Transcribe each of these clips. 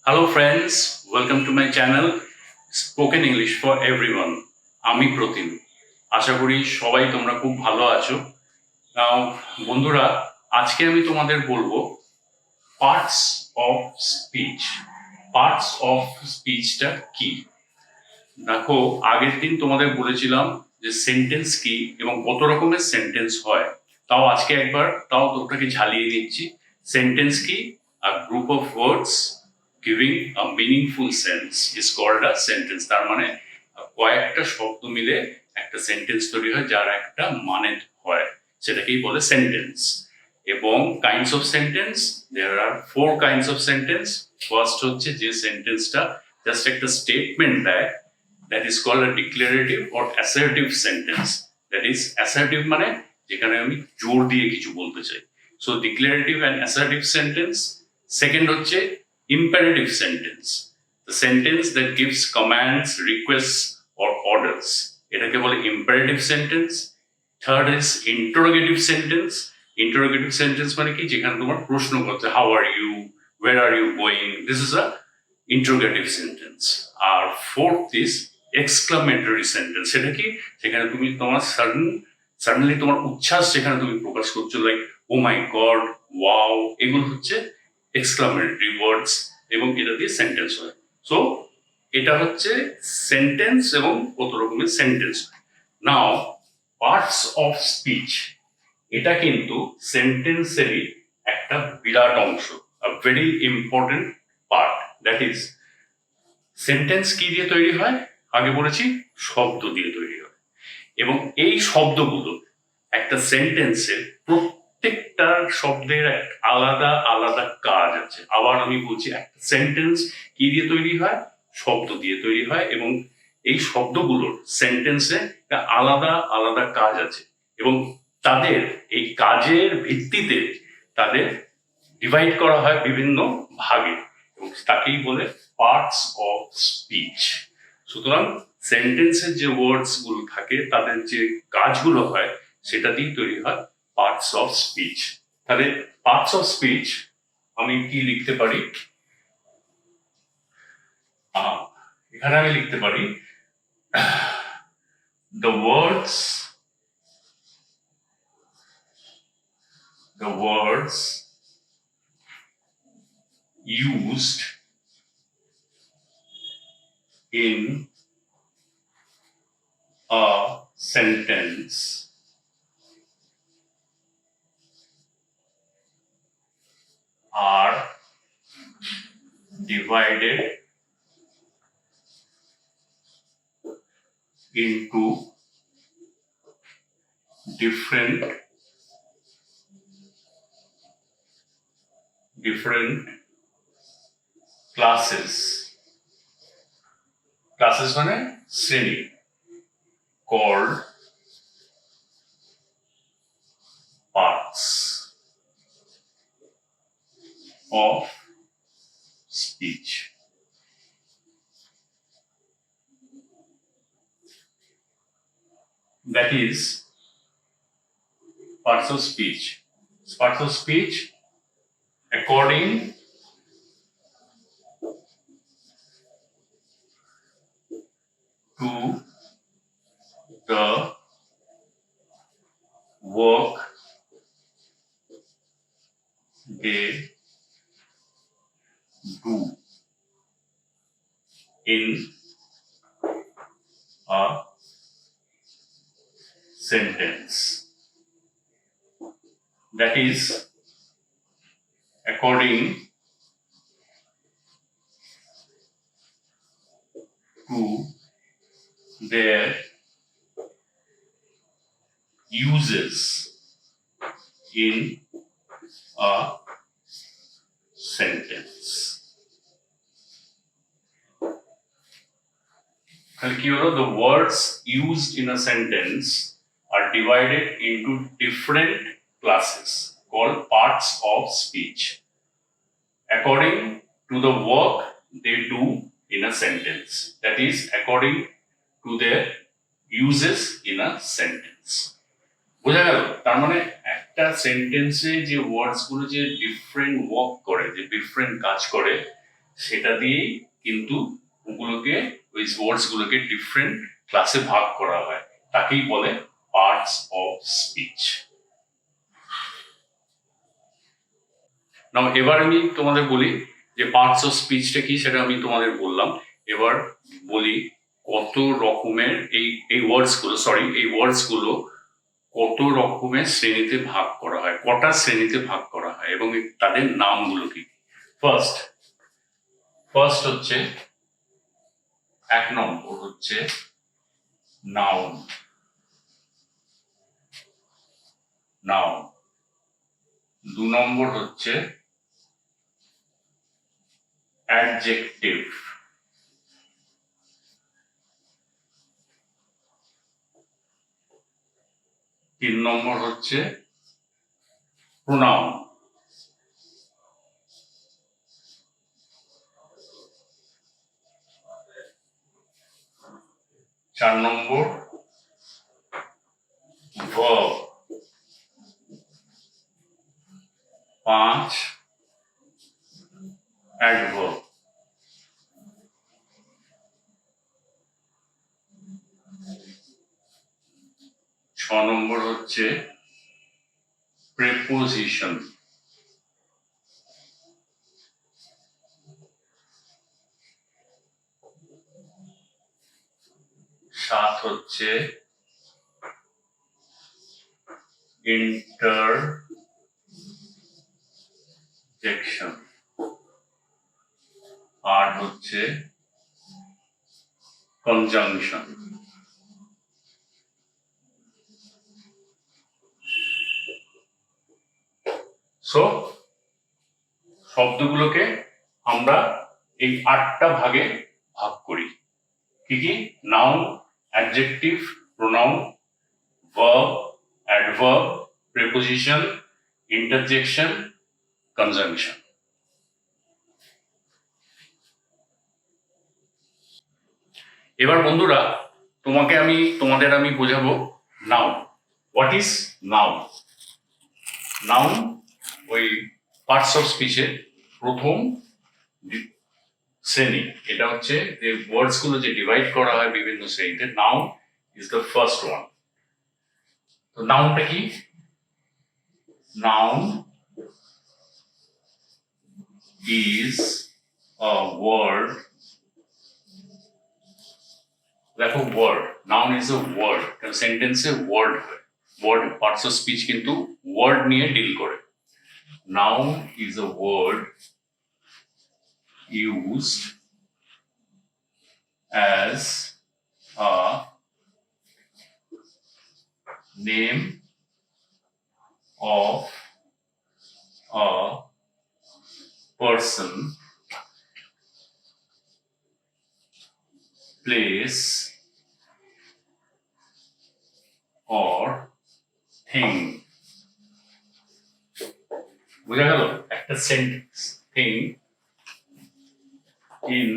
Hello friends, welcome to my channel Spoken English for Everyone. আমি প্রতিম। আশা করি সবাই তোমরা খুব ভালো আছো। নাও বন্ধুরা, আজকে আমি তোমাদের বলবো parts of speech. Parts of স্পিচটা কি? দেখো, আগের দিন তোমাদের বলেছিলাম যে সেন্টেন্স কি এবং কত রকমের সেন্টেন্স হয়। আজকে একবার ওটাকে ঝালিয়ে নিচ্ছি। সেন্টেন্স কি? A group of words giving a meaningful sense is called a sentence. তার মানে কয়েকটা শব্দ মিলে একটা সেন্টেন্স তৈরি হয় যার একটা মানে হয়, সেটাকেই বলে সেন্টেন্স। এবং kinds of sentence, there are 4 kinds of sentence. First হচ্ছে যে সেন্টেন্সটা জাস্ট একটা স্টেটমেন্ট দেয়, that is called a declarative or assertive sentence. That is assertive মানে যেখানে আমি জোর দিয়ে কিছু বলতে চাই। So declarative and assertive sentence. Second হচ্ছে imperative sentence, the sentence that gives commands, requests or orders, এটাকে বলে imperative sentence. Third is interrogative sentence. Interrogative sentence মানে কি? যেখানে তোমার প্রশ্ন করতে, how are you, where are you going, this is a interrogative sentence. R fourth is exclamatory sentence. সেটা কি? সেখানে তুমি তোমার সাডেনলি তোমার উচ্ছ্বাস সেখানে তুমি প্রকাশ করছো, লাইক ও মাই গড, ওয়াও, এগুলো হচ্ছে এক্সক্লামেটরি ওয়ার্ডস এবং এটা দিয়ে সেন্টেন্স হয়। সো এটা হচ্ছে সেন্টেন্স এবং কত রকমের sentence. Now parts of speech, এটা কিন্তু সেন্টেন্সেরই একটা বিরাট অংশ, a very important part. That is, sentence কি দিয়ে তৈরি হয়? আগে বলেছি শব্দ দিয়ে তৈরি হয়, এবং এই শব্দগুলো একটা সেন্টেন্সের প্রত্যেকটা শব্দের আলাদা আলাদা কাজ আছে। আবার আমি বলছি, একটা সেন্টেন্স কি দিয়ে তৈরি হয়? শব্দ দিয়ে তৈরি হয়, এবং এই শব্দগুলোর সেন্টেন্সে আলাদা আলাদা কাজ আছে, এবং তাদের এই কাজের ভিত্তিতে তাদের ডিভাইড করা হয় বিভিন্ন ভাগে, এবং তাকেই বলে পার্টস অফ স্পিচ। সুতরাং সেন্টেন্সের যে ওয়ার্ডস গুলো থাকে, তাদের যে কাজগুলো হয়, সেটা দিয়ে তৈরি হয় পার্টস অফ স্পিচ। তাহলে পার্টস অফ স্পিচ আমি কি লিখতে পারি? এখানে আমি লিখতে পারি the words used in a sentence are divided into different classes. Classes মানে শ্রেণী, called parts of speech. That is parts of speech. Parts of speech according to the work they do in a sentence. That is according to their uses in a sentence. The words used in a sentence are divided into different classes called parts of speech according to the work they do in a sentence. That is according to their uses in a sentence. বোঝা গেল? তার মানে একটা সেন্টেন্সে যে ওয়ার্ডস গুলো যে different work করে, যে ডিফারেন্ট কাজ করে, সেটা দিয়েই কিন্তু ওগুলোকে ওই ওয়ার্ডস গুলোকে ডিফারেন্ট ক্লাসে ভাগ করা হয়, তাকেই বলে পার্টস অফ স্পিচ। নাও এবার আমি তোমাদের বলি যে পার্টস অফ স্পিচটা কি, সেটা আমি তোমাদের বললাম। এবার বলি কত রকমের এই ওয়ার্ডস গুলো কত রকমের শ্রেণীতে ভাগ করা হয়, কটা শ্রেণীতে ভাগ করা হয় এবং তাদের নামগুলো কি। ফার্স্ট হচ্ছে, 1 নম্বর হচ্ছে নাউন। 2 নম্বর হচ্ছে অ্যাডজেক্টিভ। 3 নম্বর হচ্ছে প্রোনাউন। 4 নম্বর ভার্ব। 5 অ্যাডভার্ব। 6 নম্বর হচ্ছে প্রেপোজিশন। 7 হচ্ছে ইন্টারজেকশন। 8 হচ্ছে কনজাংশন। সো শব্দগুলোকে আমরা এই 8টা ভাগে ভাগ করি। কি কি? Noun, adjective, pronoun, verb, adverb, preposition, interjection, conjunction. এবার বন্ধুরা তোমাদের আমি বোঝাবো noun. What is noun? Noun ওই পার্টস অফ স্পিচের প্রথম শ্রেণী। এটা হচ্ছে যে ওয়ার্ডস গুলো যে ডিভাইড করা হয় বিভিন্ন শ্রেণীতে, noun is the first one. তো নাউনটা কি? Noun is a word. দেখো word, noun is a word, কারণ সেন্টেন্সে ওয়ার্ড হয়। ওয়ার্ড পার্টস অফ স্পিচ কিন্তু ওয়ার্ড নিয়ে ডিল করে। Noun is a word used as a name of a person, place, or thing. বুঝা গেল? একটা sentence, thing in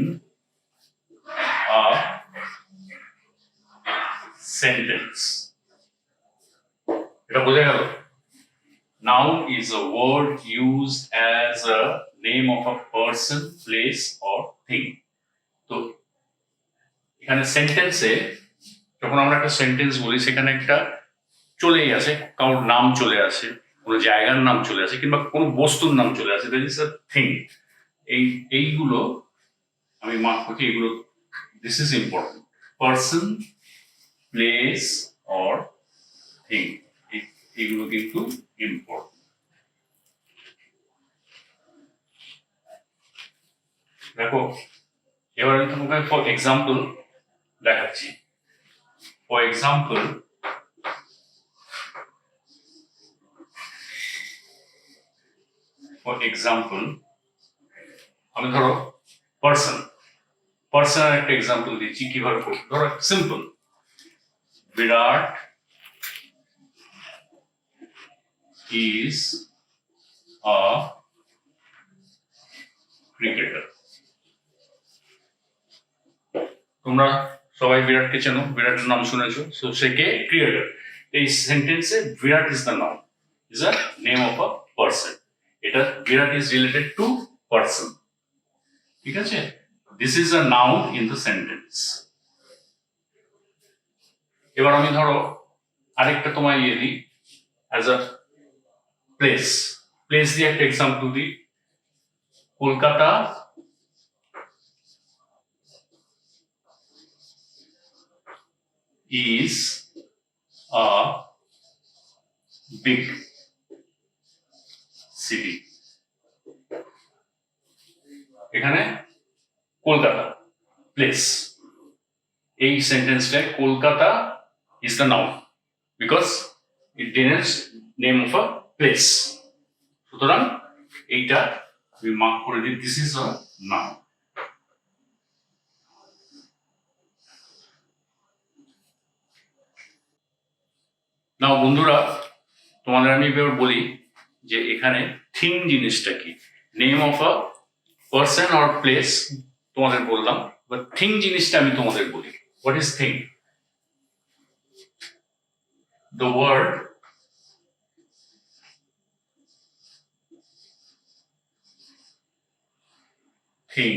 a sentence. এটা বোঝা গেল? Noun is a word used as a name of a person, place, or thing. তো এখানে সেন্টেন্সে যখন আমরা একটা সেন্টেন্স বলি, সেখানে একটা চলেই আসে, কারোর নাম চলে আসে, কোনো জায়গার নাম চলে আসে, কিংবা কোনো বস্তুর নাম চলে আসে। That is a thing. এইগুলো আমি মার্ক করছি, এগুলো this is important. Person, place, or thing, এগুলো কিন্তু ইম্পর্টেন্ট। দেখো এবার আমি তোমাকে ফর এক্সাম্পল দেখাচ্ছি। ফর এক্সাম্পল, আমি ধরো পার্সনের একটা এক্সাম্পল দিচ্ছি কিভাবে করবো। ধরো simple, Virat is a cricketer. তোমরা সবাই বিরাটকে চেনো, বিরাটের নাম শুনেছো। সো সে কে? ক্রিকেটার। এই সেন্টেন্সে Virat is the noun, is a name of a person. এটা বিরাট ইজ রিলেটেড টু পার্সন। ঠিক আছে? This is a noun in the sentence. এবার আমি ধরো আরেকটা তোমায় ইয়ে দিই, অ্যাজ আ প্লেস। প্লেস দিয়ে একটা এক্সাম্পল দিই। Kolkata is a big city. এখানে কলকাতা প্লেস, এই সেন্টেন্সটায় Kolkata is the noun because it denotes name of a place. সুতরাং এইটা আমি মার্ক করে দিই, this is a noun. Now বন্ধুরা, তোমাদের আমি এবার বলি যে এখানে থিং জিনিসটা কি। Name of a person or place তোমাদের বললাম, বাট থিং জিনিসটা আমি তোমাদের বলি। What is thing? The word thing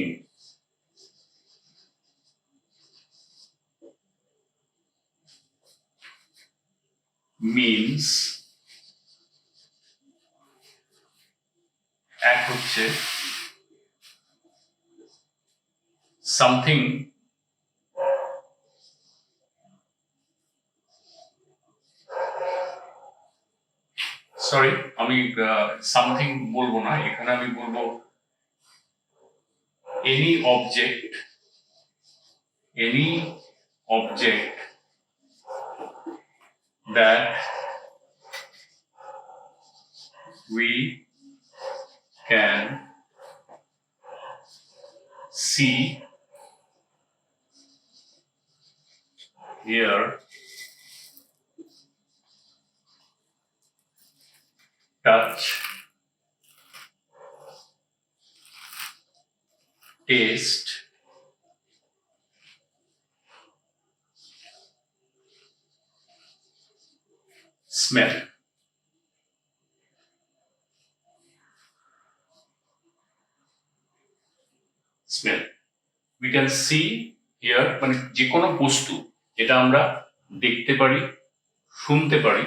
means, এক হচ্ছে সামথিং সরি আমি সামথিং বলবো না, এখানে আমি বলবো any object, any object that we can see, hear, touch, taste, smell. Smell. We can see, hear, মানে যে কোনো বস্তু যেটা আমরা দেখতে পারি, শুনতে পারি,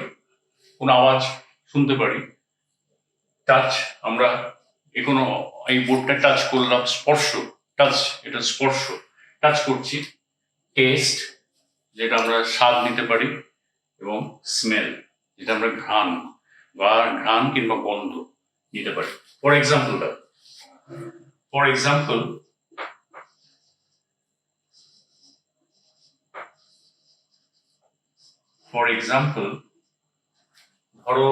কোনো আওয়াজ শুনতে পারি। টাচ, আমরা কোনো এই বোর্ডটা টাচ করলাম, স্পর্শ, টাচ, এটা স্পর্শ, টাচ করছি। টেস্ট, যেটা আমরা স্বাদ নিতে পারি, এবং স্মেল, যেটা আমরা ঘ্রাণ বা ঘ্রাণ কিংবা গন্ধ নিতে পারি। ফর এক্সাম্পল ধরো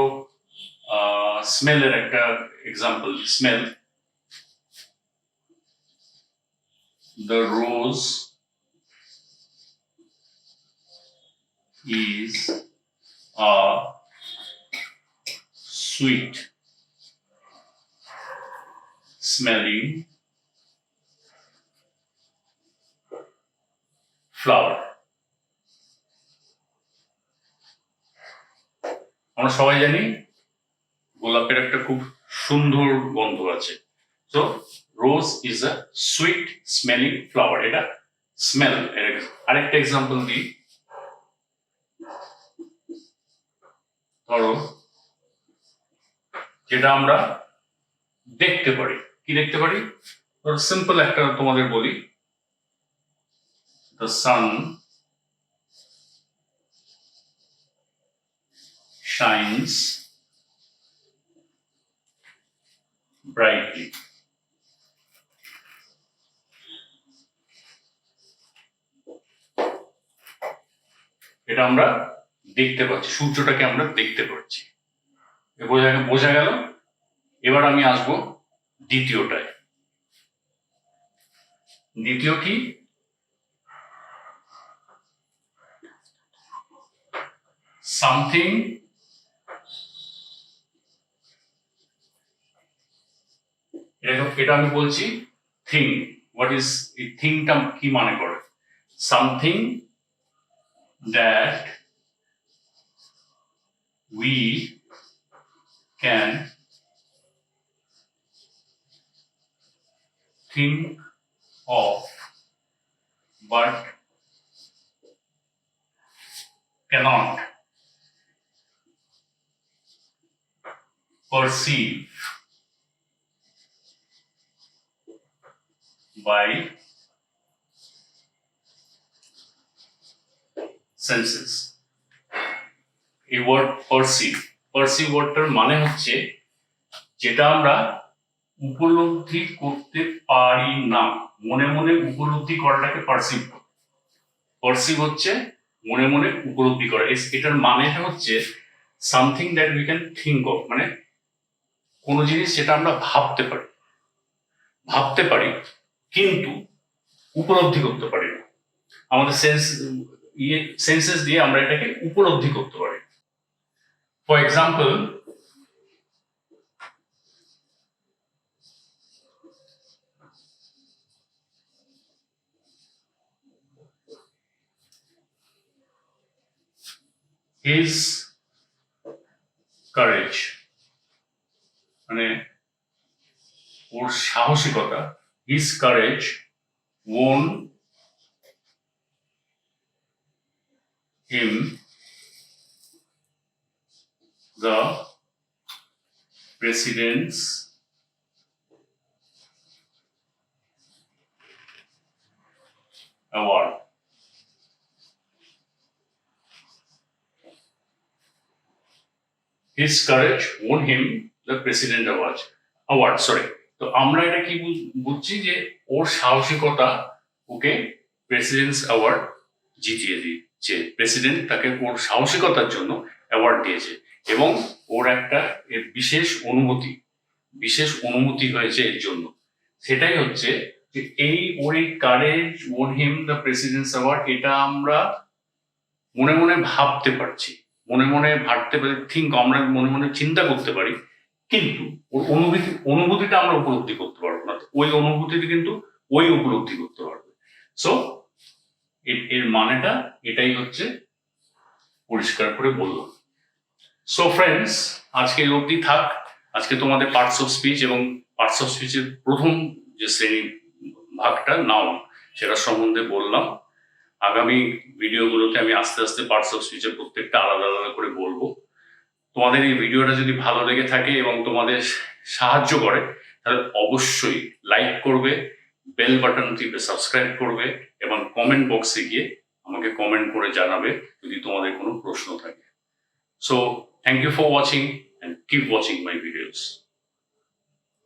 স্মেলের একটা example, smell. The rose is a sweet smelling flower. আমরা সবাই জানি গোলাপের একটা খুব সুন্দর গন্ধ আছে। So rose is a sweet smelling flower, এটা স্মেল। আরেকটা এক্সাম্পল দিই, ধরো যেটা আমরা দেখতে পারি, কি দেখতে পারি? ধরো সিম্পল একটা তোমাদের বলি, দ্য সান শাইনস brightly. এটা আমরা দেখতে পাচ্ছি, সূর্যটাকে আমরা দেখতে পাচ্ছি, বোঝা গেল। এবার আমি আসবো দ্বিতীয়টায়। দ্বিতীয় কি? সামথিং এটা আমি বলছি থিং। হোয়াট ইজ এই থিংটা কি মানে করে? Something that we can think of but cannot perceive by senses. এই ওয়ার্ড পারসিভ ওয়ার্ডটার মানে হচ্ছে যেটা আমরা উপলব্ধি করতে পারি না, মনে মনে উপলব্ধি করাটাকে পারসিভ হচ্ছে মনে মনে উপলব্ধি করা। এটার মানেটা হচ্ছে something that we can think of, মানে কোনো জিনিস যেটা আমরা ভাবতে পারি কিন্তু উপলব্ধি করতে পারি না। আমাদের সেন্সেস দিয়ে আমরা এটাকে উপলব্ধি করতে পারি। ফর এক্সাম্পল, his courage, মানে ওর সাহসিকতা, his courage won him the president's award. His courage won him the president award. তো আমরা এটা কি বুঝছি যে ওর সাহসিকতা ওকে প্রেসিডেন্টস অ্যাওয়ার্ড জিতিয়ে দিচ্ছে। প্রেসিডেন্ট তাকে ওর সাহসিকতার জন্য অ্যাওয়ার্ড দিয়েছে এবং ওর একটা বিশেষ অনুমতি হয়েছে এর জন্য। সেটাই হচ্ছে যে ওর এই courage on him the president's award, এটা আমরা মনে মনে ভাবতে পারছি, আমরা মনে মনে চিন্তা করতে পারি, কিন্তু ওর অনুভূতিটা আমরা উপলব্ধি করতে পারবো না। ওই অনুভূতিটা কিন্তু ওই উপলব্ধি করতে পারবে। সো এর মানেটা এটাই হচ্ছে, পরিষ্কার করে বললাম। সো ফ্রেন্ডস, আজকে এই অবধি থাক। আজকে তোমাদের পার্টস অফ স্পিচ এবং পার্টস অফ স্পিচের প্রথম যে শ্রেণী ভাগটা নাউন, সেটা সম্বন্ধে বললাম। আগামী ভিডিওগুলোতে আমি আস্তে আস্তে পার্টস অফ স্পিচের প্রত্যেকটা আলাদা আলাদা করে বলবো। তোমাদের এই ভিডিওটা যদি ভালো লেগে থাকে এবং তোমাদের সাহায্য করে, তাহলে অবশ্যই লাইক করবে, বেল বাটন টিপে সাবস্ক্রাইব করবে এবং কমেন্ট বক্সে গিয়ে আমাকে কমেন্ট করে জানাবে যদি তোমাদের কোনো প্রশ্ন থাকে। So thank you for watching and keep watching my videos.